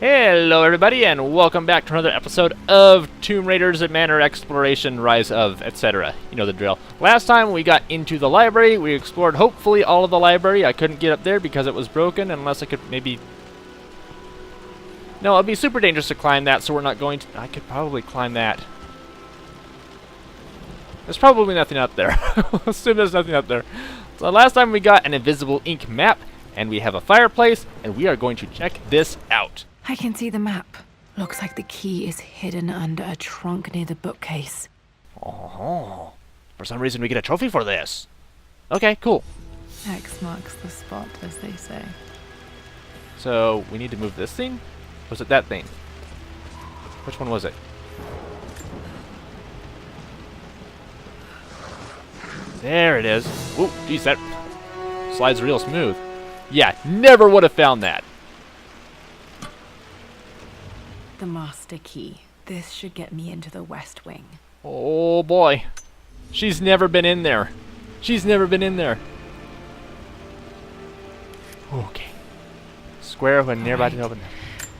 Hello everybody and welcome back to another episode of Tomb Raiders Manor Exploration, Rise of, etc. You know the drill. Last time we got into the library, we explored hopefully all of the library. I couldn't get up there because it was broken unless I could maybe... No, it'd be super dangerous to climb that, so we're not going to... I could probably climb that. There's probably nothing up there. Assume there's nothing up there. So last time we got an invisible ink map, and we have a fireplace, and we are going to check this out. I can see the map. Looks like the key is hidden under a trunk near the bookcase. Oh, for some reason we get a trophy for this. Okay, cool. X marks the spot, as they say. So, we need to move this thing? Or was it that thing? Which one was it? There it is. Whoa, geez, that slides real smooth. Yeah, never would have found that. The master key. This should get me into the West Wing. Oh boy. She's never been in there. She's never been in there. Okay. Square when nearby to open.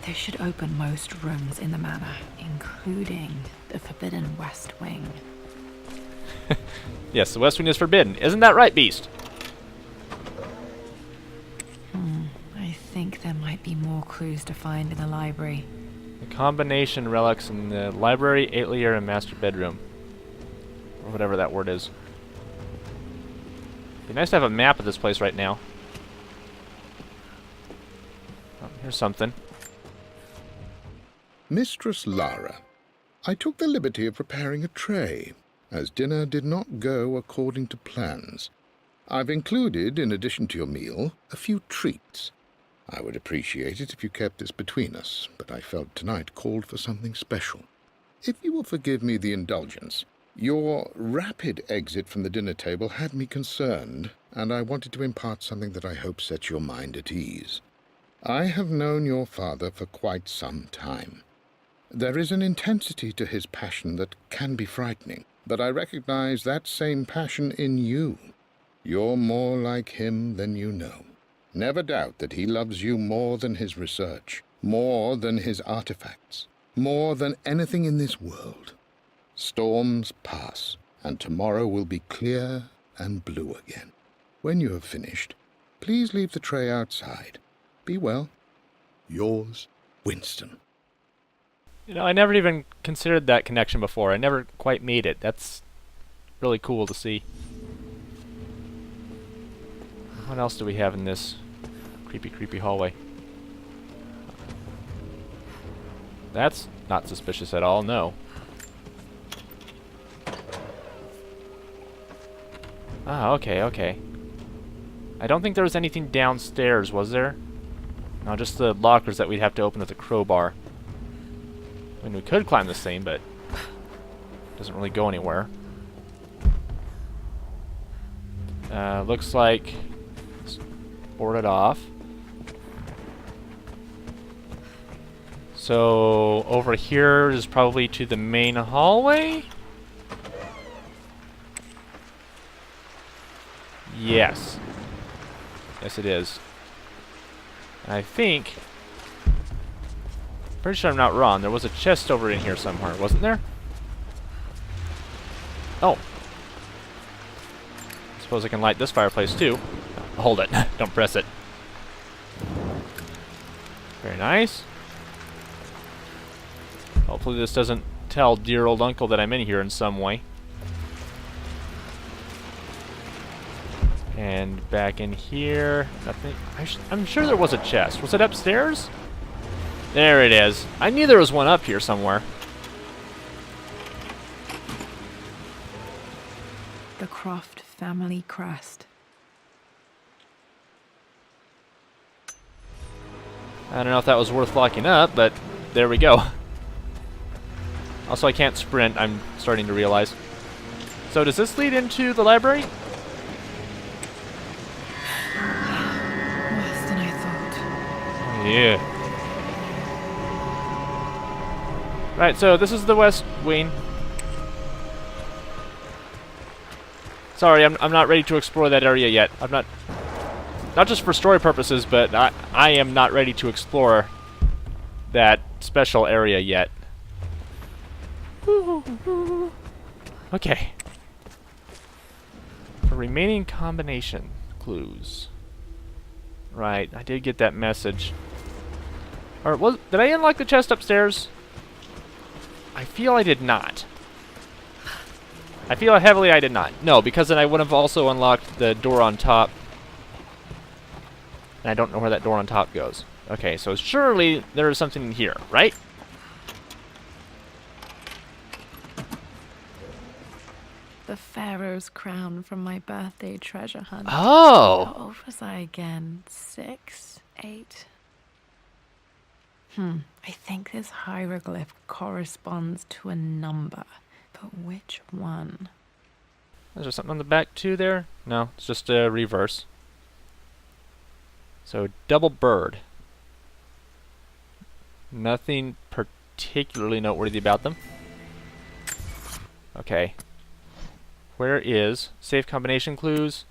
This should open most rooms in the manor, including the forbidden West Wing. Yes, the West Wing is forbidden. Isn't that right, Beast? I think there might be more clues to find in the library. The combination relics in the library, atelier, and master bedroom. Or whatever that word is. Be nice to have a map of this place right now. Oh, here's something. Mistress Lara, I took the liberty of preparing a tray, as dinner did not go according to plans. I've included, in addition to your meal, a few treats. I would appreciate it if you kept this between us, but I felt tonight called for something special. If you will forgive me the indulgence, your rapid exit from the dinner table had me concerned, and I wanted to impart something that I hope sets your mind at ease. I have known your father for quite some time. There is an intensity to his passion that can be frightening, but I recognize that same passion in you. You're more like him than you know. Never doubt that he loves you more than his research, more than his artifacts, more than anything in this world. Storms pass, and tomorrow will be clear and blue again. When you have finished, please leave the tray outside. Be well. Yours, Winston. You know, I never even considered that connection before. I never quite made it. That's really cool to see. What else do we have in this creepy hallway? That's not suspicious at all, no. Ah, okay. I don't think there was anything downstairs, was there? No, just the lockers that we'd have to open with a crowbar. I mean, we could climb this thing, but it doesn't really go anywhere. Looks like it's boarded off. So over here is probably to the main hallway? Yes. Yes, it is. And I think... Pretty sure I'm not wrong. There was a chest over in here somewhere, wasn't there? Oh. Suppose I can light this fireplace too. Hold it. Don't press it. Very nice. Hopefully this doesn't tell dear old uncle that I'm in here in some way. And back in here, nothing. I'm sure there was a chest. Was it upstairs? There it is. I knew there was one up here somewhere. The Croft family crest. I don't know if that was worth locking up, but there we go. Also, I can't sprint, I'm starting to realize. So does this lead into the library? Worse than I thought. Oh, yeah. Right, so this is the West Wing. Sorry, I'm not ready to explore that area yet. I'm not just for story purposes, but I am not ready to explore that special area yet. Okay. For remaining combination clues. Right, I did get that message. Or did I unlock the chest upstairs? I feel I did not. I feel heavily I did not. No, because then I would have also unlocked the door on top. And I don't know where that door on top goes. Okay, so surely there is something in here, right? The Pharaoh's crown from my birthday treasure hunt. Oh! How old was I again? 6? 8? I think this hieroglyph corresponds to a number. But which one? Is there something on the back too there? No, it's just a reverse. So, double bird. Nothing particularly noteworthy about them. Okay. Where is safe combination clues?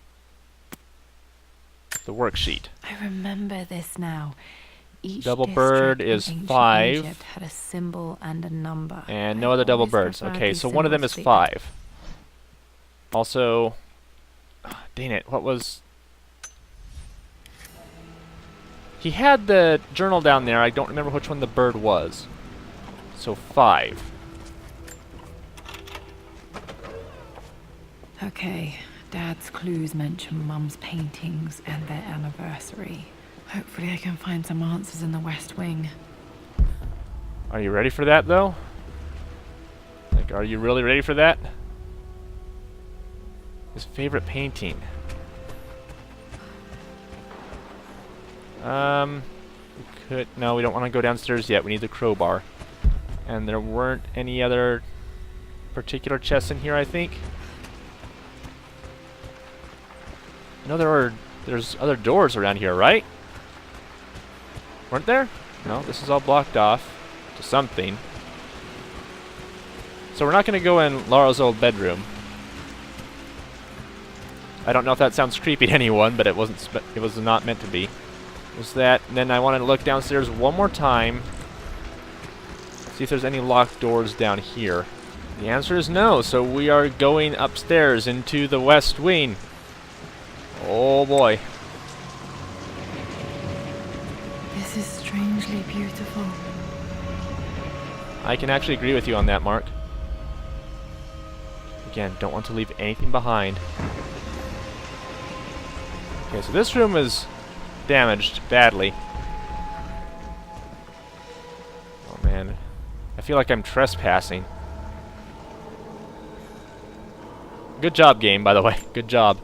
The worksheet. I remember this now. Each Double bird district is in ancient 5. Egypt had a symbol and a number. And no other double always birds. preferred Okay, these so one of them is symbols to 5. Also, dang it, what was... He had the journal down there. I don't remember which one the bird was. So 5. Okay, Dad's clues mention Mum's paintings and their anniversary. Hopefully I can find some answers in the West Wing. Are you ready for that, though? Like, are you really ready for that? His favorite painting. No, we don't want to go downstairs yet. We need the crowbar. And there weren't any other particular chests in here, I think. I know there's other doors around here, right? Weren't there? No, this is all blocked off to something. So we're not going to go in Lara's old bedroom. I don't know if that sounds creepy to anyone, but it was not meant to be. Was that? And then I wanted to look downstairs one more time. See if there's any locked doors down here. The answer is no, so we are going upstairs into the West Wing. Oh boy. This is strangely beautiful. I can actually agree with you on that, Mark. Again, don't want to leave anything behind. Okay, so this room is damaged badly. Oh man, I feel like I'm trespassing. Good job, game, by the way. Good job.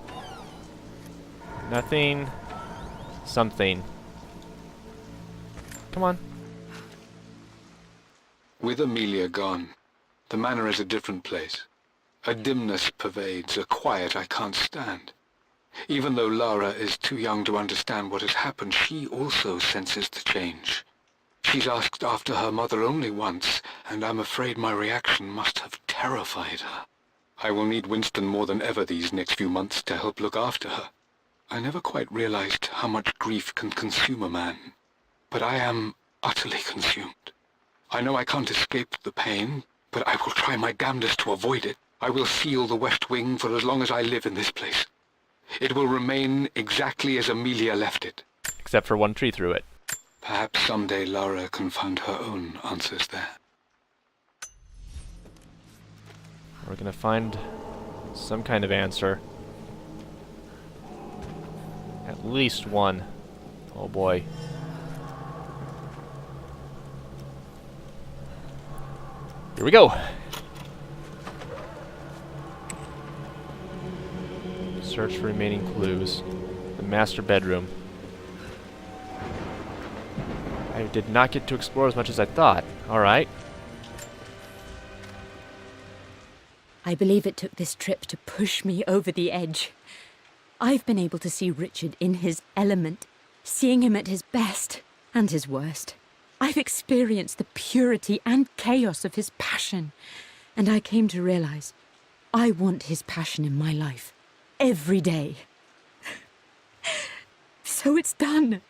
Nothing. Something. Come on. With Amelia gone, the manor is a different place. A dimness pervades, a quiet I can't stand. Even though Lara is too young to understand what has happened, she also senses the change. She's asked after her mother only once, and I'm afraid my reaction must have terrified her. I will need Winston more than ever these next few months to help look after her. I never quite realized how much grief can consume a man, but I am utterly consumed. I know I can't escape the pain, but I will try my damnedest to avoid it. I will seal the West Wing for as long as I live in this place. It will remain exactly as Amelia left it. Except for one tree through it. Perhaps someday Lara can find her own answers there. We're gonna find some kind of answer. At least one. Oh boy. Here we go. Search for remaining clues. The master bedroom. I did not get to explore as much as I thought. Alright. I believe it took this trip to push me over the edge. I've been able to see Richard in his element, seeing him at his best and his worst. I've experienced the purity and chaos of his passion, and I came to realize I want his passion in my life. Every day. So it's done.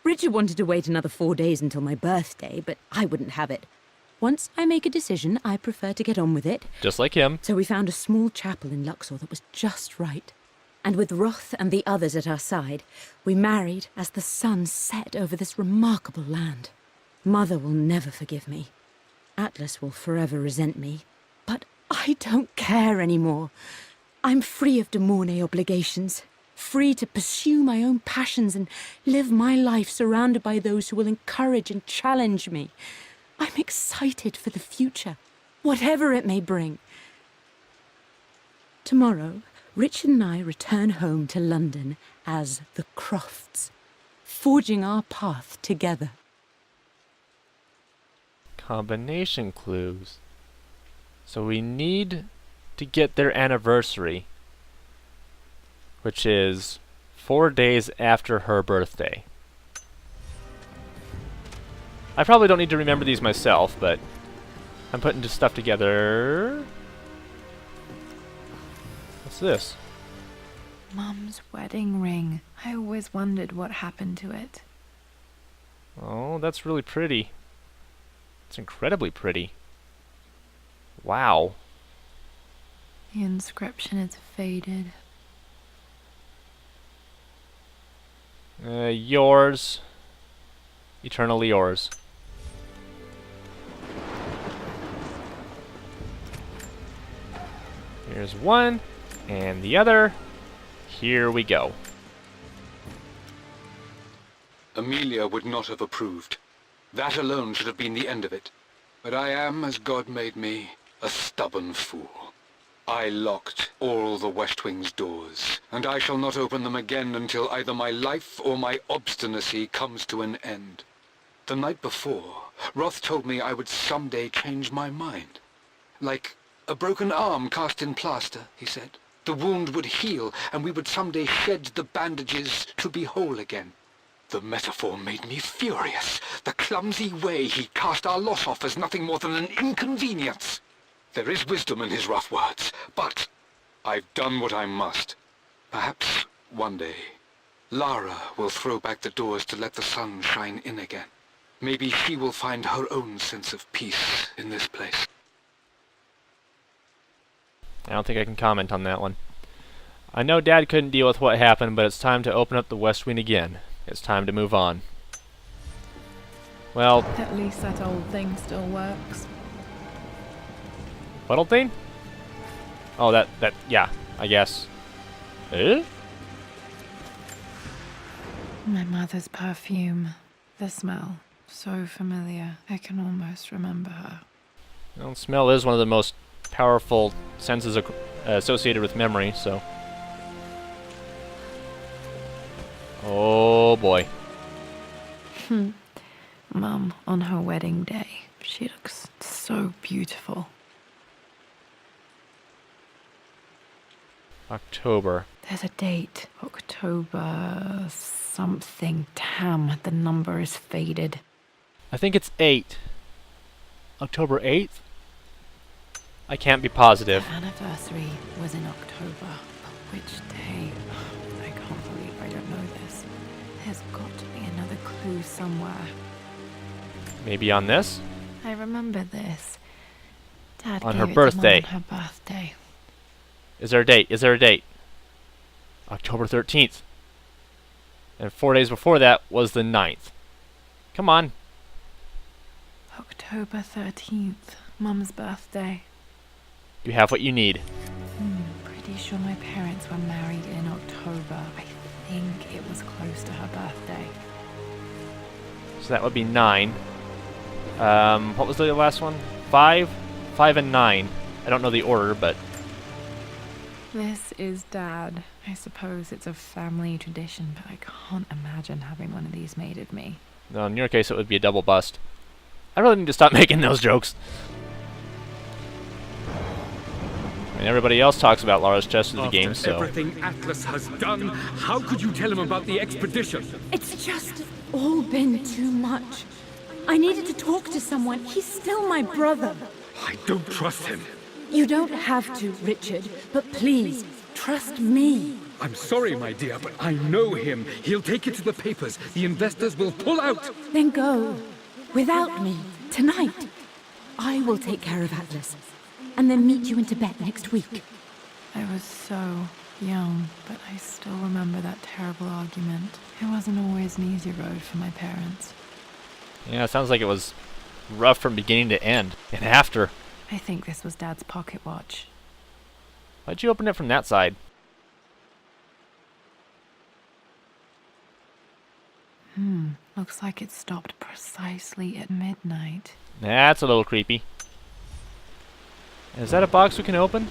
Richard wanted to wait another 4 days until my birthday, but I wouldn't have it. Once I make a decision, I prefer to get on with it. Just like him. So we found a small chapel in Luxor that was just right. And with Roth and the others at our side, we married as the sun set over this remarkable land. Mother will never forgive me. Atlas will forever resent me. But I don't care anymore. I'm free of de Mornay obligations. Free to pursue my own passions and live my life surrounded by those who will encourage and challenge me. I'm excited for the future, whatever it may bring. Tomorrow, Richard and I return home to London as the Crofts, forging our path together. Combination clues. So we need to get their anniversary, which is 4 days after her birthday. I probably don't need to remember these myself, but I'm putting this stuff together. What's this? Mum's wedding ring. I always wondered what happened to it. Oh, that's really pretty. It's incredibly pretty. Wow. The inscription is faded. Yours. Eternally yours. Here's one, and the other. Here we go. Amelia would not have approved. That alone should have been the end of it. But I am, as God made me, a stubborn fool. I locked all the West Wing's doors, and I shall not open them again until either my life or my obstinacy comes to an end. The night before, Roth told me I would someday change my mind. Like a broken arm cast in plaster, he said. The wound would heal, and we would someday shed the bandages to be whole again. The metaphor made me furious. The clumsy way he cast our loss off as nothing more than an inconvenience. There is wisdom in his rough words, but I've done what I must. Perhaps one day, Lara will throw back the doors to let the sun shine in again. Maybe she will find her own sense of peace in this place. I don't think I can comment on that one. I know Dad couldn't deal with what happened, but it's time to open up the West Wing again. It's time to move on. Well, At least that old thing still works. what old thing? Oh, that, yeah, I guess. Eh? My mother's perfume. The smell. So familiar. I can almost remember her. Well, smell is one of the most powerful senses associated with memory, so. Oh boy. Mum, on her wedding day, she looks so beautiful. October. There's a date. October something. Damn, the number is faded. I think it's 8. October 8th? I can't be positive. Their anniversary was in October. But which day? I can't believe I don't know this. There's got to be another clue somewhere. Maybe on this? I remember this. Dad On gave her it to birthday. Mum on her birthday. Is there a date? Is there a date? October 13th. And 4 days before that was the 9th. Come on. October 13th. Mum's birthday. You have what you need. Pretty sure my parents were married in October. I think it was close to her birthday. So that would be 9. What was the last one? 5? 5 and 9. I don't know the order, but... This is Dad. I suppose it's a family tradition, but I can't imagine having one of these made of me. No, in your case it would be a double bust. I really need to stop making those jokes. I mean, everybody else talks about Lara's chest of the game, so... everything Atlas has done, how could you tell him about the expedition? It's just all been too much. I needed to talk to someone. He's still my brother. I don't trust him. You don't have to, Richard, but please, trust me. I'm sorry, my dear, but I know him. He'll take it to the papers. The investors will pull out. Then go. Without me. Tonight. I will take care of Atlas. And then meet you in Tibet next week. I was so young, but I still remember that terrible argument. It wasn't always an easy road for my parents. Yeah, it sounds like it was rough from beginning to end. And after. I think this was Dad's pocket watch. Why'd you open it from that side? Looks like it stopped precisely at midnight. That's a little creepy. Is that a box we can open?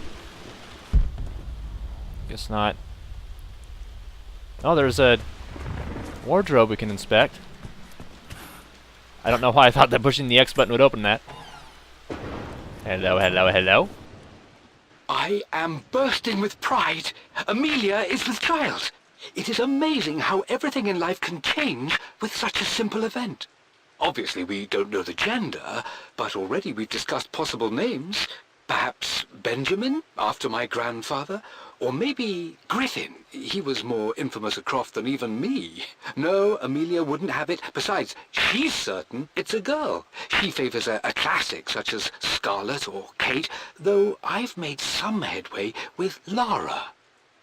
Guess not. Oh, there's a wardrobe we can inspect. I don't know why I thought that pushing the X button would open that. Hello, hello, hello. I am bursting with pride. Amelia is with child. It is amazing how everything in life can change with such a simple event. Obviously, we don't know the gender, but already we've discussed possible names. Perhaps Benjamin, after my grandfather, or maybe Griffin. He was more infamous at Croft than even me. No, Amelia wouldn't have it. Besides, she's certain it's a girl. She favors a classic such as Scarlet or Kate, though I've made some headway with Lara.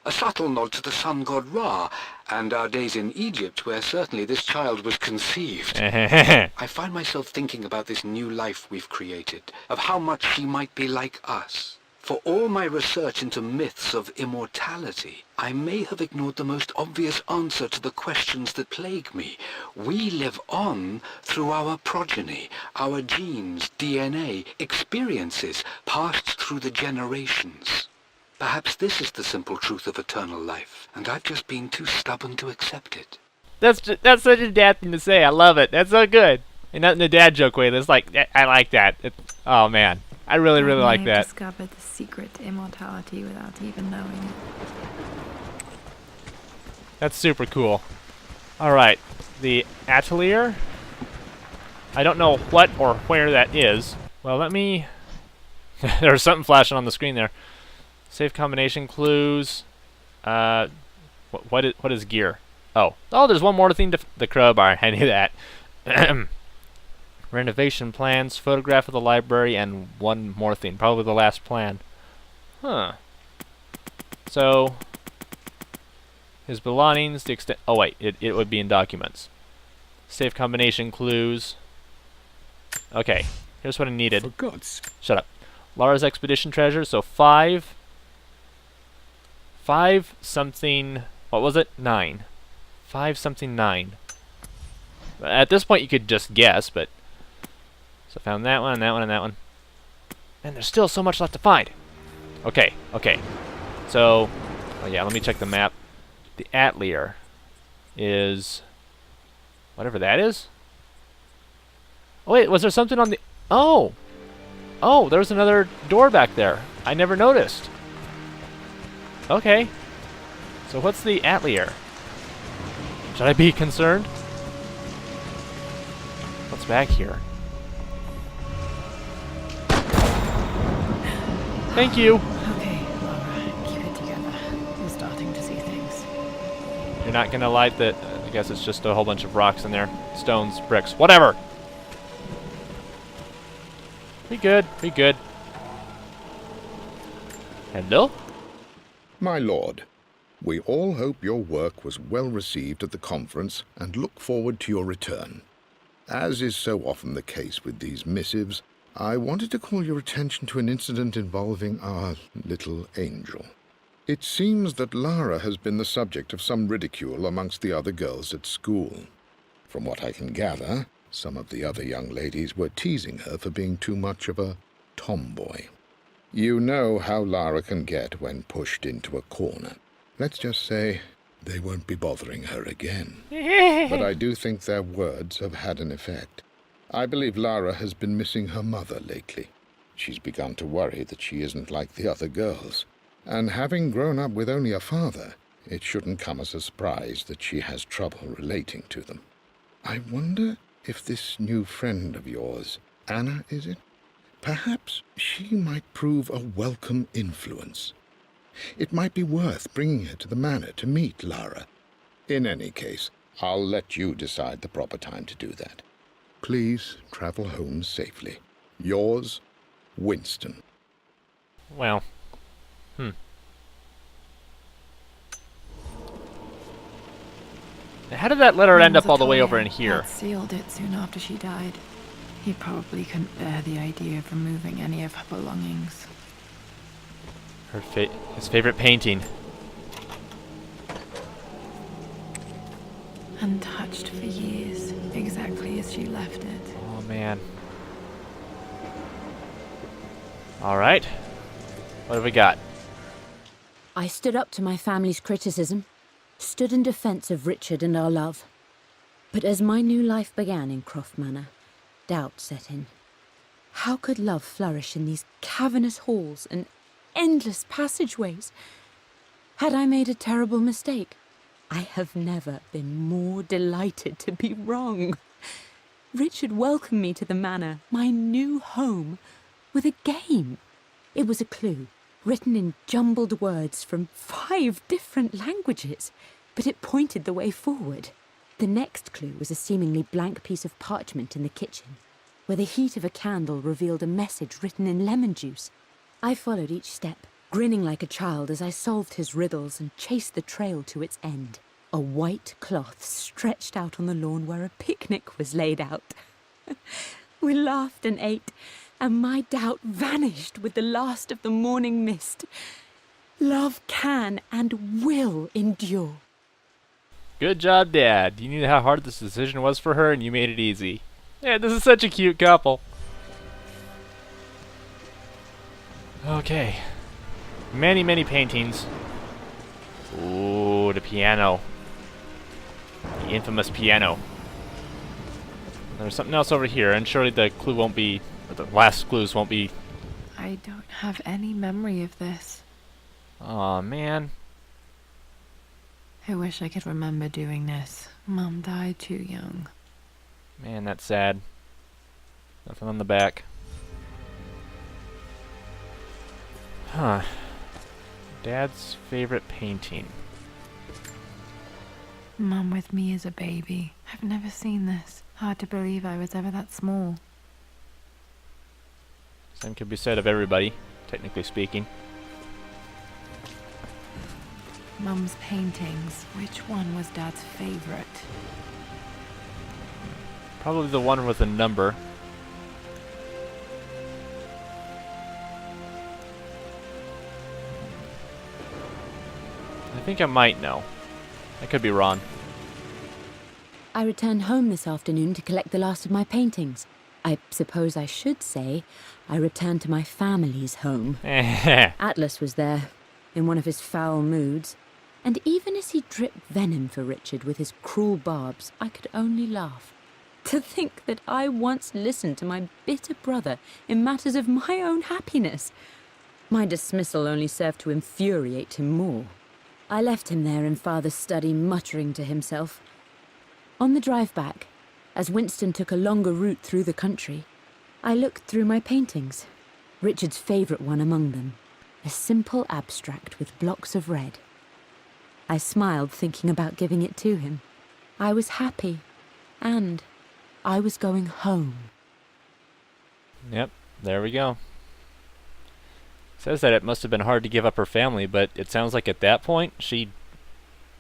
A subtle nod to the sun god Ra, and our days in Egypt, where certainly this child was conceived. I find myself thinking about this new life we've created, of how much she might be like us. For all my research into myths of immortality, I may have ignored the most obvious answer to the questions that plague me. We live on through our progeny, our genes, DNA, experiences passed through the generations. Perhaps this is the simple truth of eternal life, and I've just been too stubborn to accept it. That's such a dad thing to say. I love it. That's so good. And not in a dad joke way. That's like, I like that. Oh man, I really like that. Discovered the secret to immortality without even knowing it. That's super cool. All right, the atelier. I don't know what or where that is. Well, let me. There's something flashing on the screen there. Safe combination clues. What is gear? Oh, there's one more thing to the crowbar. I knew that. Renovation plans, photograph of the library, and one more thing. Probably the last plan. Huh. So, his belongings, the extent. Oh wait, it would be in documents. Safe combination clues. Okay, here's what I needed. For God's... Shut up. Lara's expedition treasure. So 5 something. What was it? 9. 5 something 9. At this point, you could just guess, but. So I found that one, and that one, and that one. And there's still so much left to find. Okay. So, oh yeah, let me check the map. The atelier is whatever that is. Oh wait, was there something on the? Oh, there's another door back there. I never noticed. Okay. So what's the atelier? Should I be concerned? What's back here? Thank you. Okay, Lara, keep it together. We're starting to see things. You're not gonna light the... I guess it's just a whole bunch of rocks in there. Stones, bricks, whatever. Be good. Hello? My lord, we all hope your work was well received at the conference and look forward to your return. As is so often the case with these missives, I wanted to call your attention to an incident involving our little angel. It seems that Lara has been the subject of some ridicule amongst the other girls at school. From what I can gather, some of the other young ladies were teasing her for being too much of a tomboy. You know how Lara can get when pushed into a corner. Let's just say they won't be bothering her again. But I do think their words have had an effect. I believe Lara has been missing her mother lately. She's begun to worry that she isn't like the other girls. And having grown up with only a father, it shouldn't come as a surprise that she has trouble relating to them. I wonder if this new friend of yours, Anna, is it? Perhaps she might prove a welcome influence. It might be worth bringing her to the manor to meet Lara. In any case, I'll let you decide the proper time to do that. Please travel home safely. Yours, Winston. Well, How did that letter end up all the way over in here? Dad sealed it soon after she died. He probably couldn't bear the idea of removing any of her belongings. His favorite painting. Untouched for years, exactly as she left it. Oh man. Alright. What have we got? I stood up to my family's criticism, stood in defense of Richard and our love. But as my new life began in Croft Manor, doubt set in. How could love flourish in these cavernous halls and endless passageways? Had I made a terrible mistake? I have never been more delighted to be wrong. Richard welcomed me to the manor, my new home, with a game. It was a clue, written in jumbled words from 5 different languages, but it pointed the way forward. The next clue was a seemingly blank piece of parchment in the kitchen, where the heat of a candle revealed a message written in lemon juice. I followed each step, grinning like a child as I solved his riddles and chased the trail to its end. A white cloth stretched out on the lawn where a picnic was laid out. We laughed and ate, and my doubt vanished with the last of the morning mist. Love can and will endure. Good job, Dad. You knew how hard this decision was for her, and you made it easy. Yeah, this is such a cute couple. Okay. Many, many paintings. Ooh, the piano. The infamous piano. There's something else over here, and surely the clue won't be, or the last clues won't be. I don't have any memory of this. Aw, man. I wish I could remember doing this. Mum died too young. Man, that's sad. Nothing on the back. Huh. Dad's favorite painting. Mum with me as a baby. I've never seen this. Hard to believe I was ever that small. Same could be said of everybody, technically speaking. Mum's paintings. Which one was Dad's favorite? Probably the one with a number. I think I might know. I could be wrong. I returned home this afternoon to collect the last of my paintings. I suppose I should say I returned to my family's home. Atlas was there, in one of his foul moods, and even as he dripped venom for Richard with his cruel barbs, I could only laugh. To think that I once listened to my bitter brother in matters of my own happiness. My dismissal only served to infuriate him more. I left him there in Father's study, muttering to himself. On the drive back, as Winston took a longer route through the country, I looked through my paintings, Richard's favourite one among them, a simple abstract with blocks of red. I smiled, thinking about giving it to him. I was happy, and I was going home. Yep, there we go. Says that it must have been hard to give up her family, but it sounds like at that point she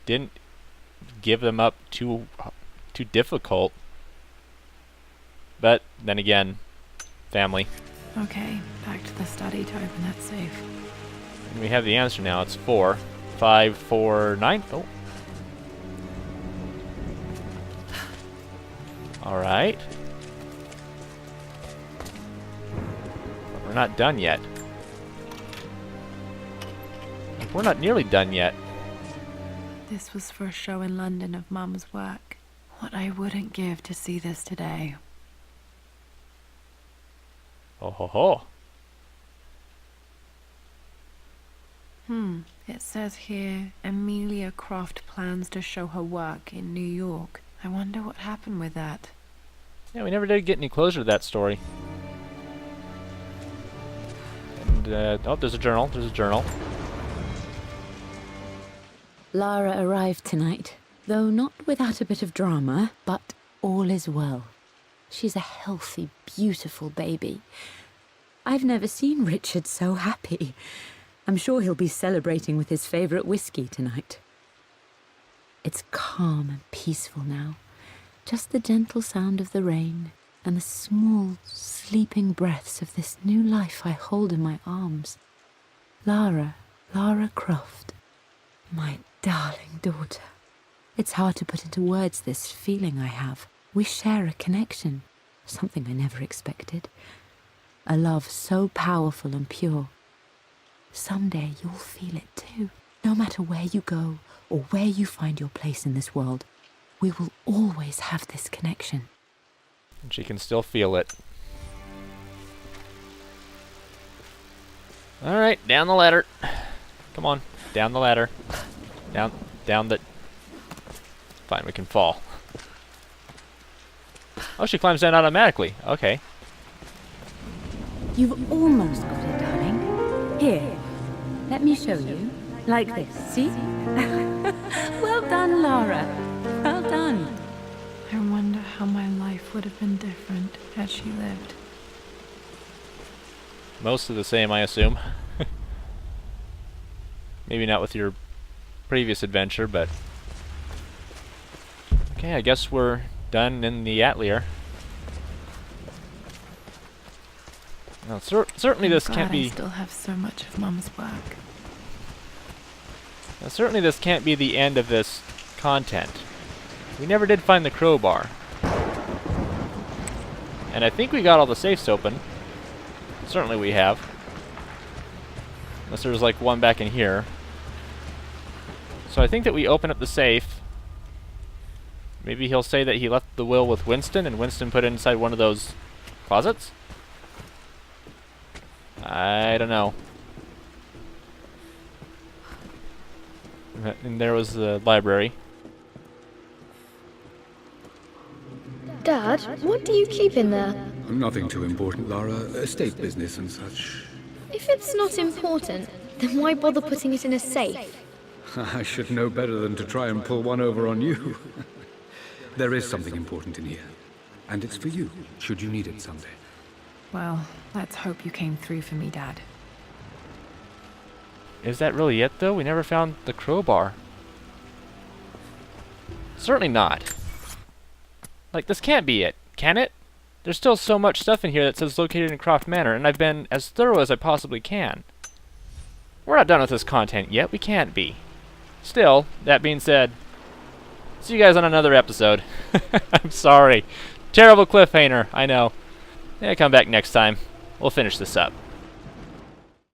didn't give them up too difficult. But then again, family. Okay, back to the study to open that safe. And we have the answer now. It's 4, 5, 4, 9. Oh. All right. But we're not done yet. We're not nearly done yet. This was for a show in London of Mum's work. What I wouldn't give to see this today. Oh ho ho. It says here, Amelia Croft plans to show her work in New York. I wonder what happened with that. Yeah, we never did get any closure to that story. And, oh, there's a journal. There's a journal. Lara arrived tonight, though not without a bit of drama, but all is well. She's a healthy, beautiful baby. I've never seen Richard so happy. I'm sure he'll be celebrating with his favourite whiskey tonight. It's calm and peaceful now. Just the gentle sound of the rain and the small, sleeping breaths of this new life I hold in my arms. Lara Croft, my darling daughter. It's hard to put into words this feeling I have. We share a connection, something I never expected. A love so powerful and pure. Someday you'll feel it too. No matter where you go or where you find your place in this world, we will always have this connection. And she can still feel it. Alright, down the ladder. Come on, down the ladder. Down the... Fine, we can fall. Oh, she climbs down automatically. Okay. You've almost got it, darling. Here, let me show you. Like this, see? Well done, Lara. Well done. I wonder how my life would have been different had she lived. Most of the same, I assume. Maybe not with your previous adventure, but... Okay, I guess we're done in the Atelier. Now, certainly this can't be... I still have so much of Mum's work. Now, certainly this can't be the end of this content. We never did find the crowbar. And I think we got all the safes open. Certainly we have. Unless there's like one back in here. So I think that we open up the safe. Maybe he'll say that he left the will with Winston and Winston put it inside one of those closets? I don't know. And there was the library. Dad, what do you keep in there? Nothing too important, Lara. Estate business and such. If it's not important, then why bother putting it in a safe? I should know better than to try and pull one over on you. There is something important in here. And it's for you, should you need it someday. Well, let's hope you came through for me, Dad. Is that really it, though? We never found the crowbar. Certainly not. Like, this can't be it, can it? There's still so much stuff in here that says located in Croft Manor, and I've been as thorough as I possibly can. We're not done with this content yet. We can't be. Still, that being said, see you guys on another episode. I'm sorry. Terrible cliffhanger, I know. Yeah, come back next time. We'll finish this up.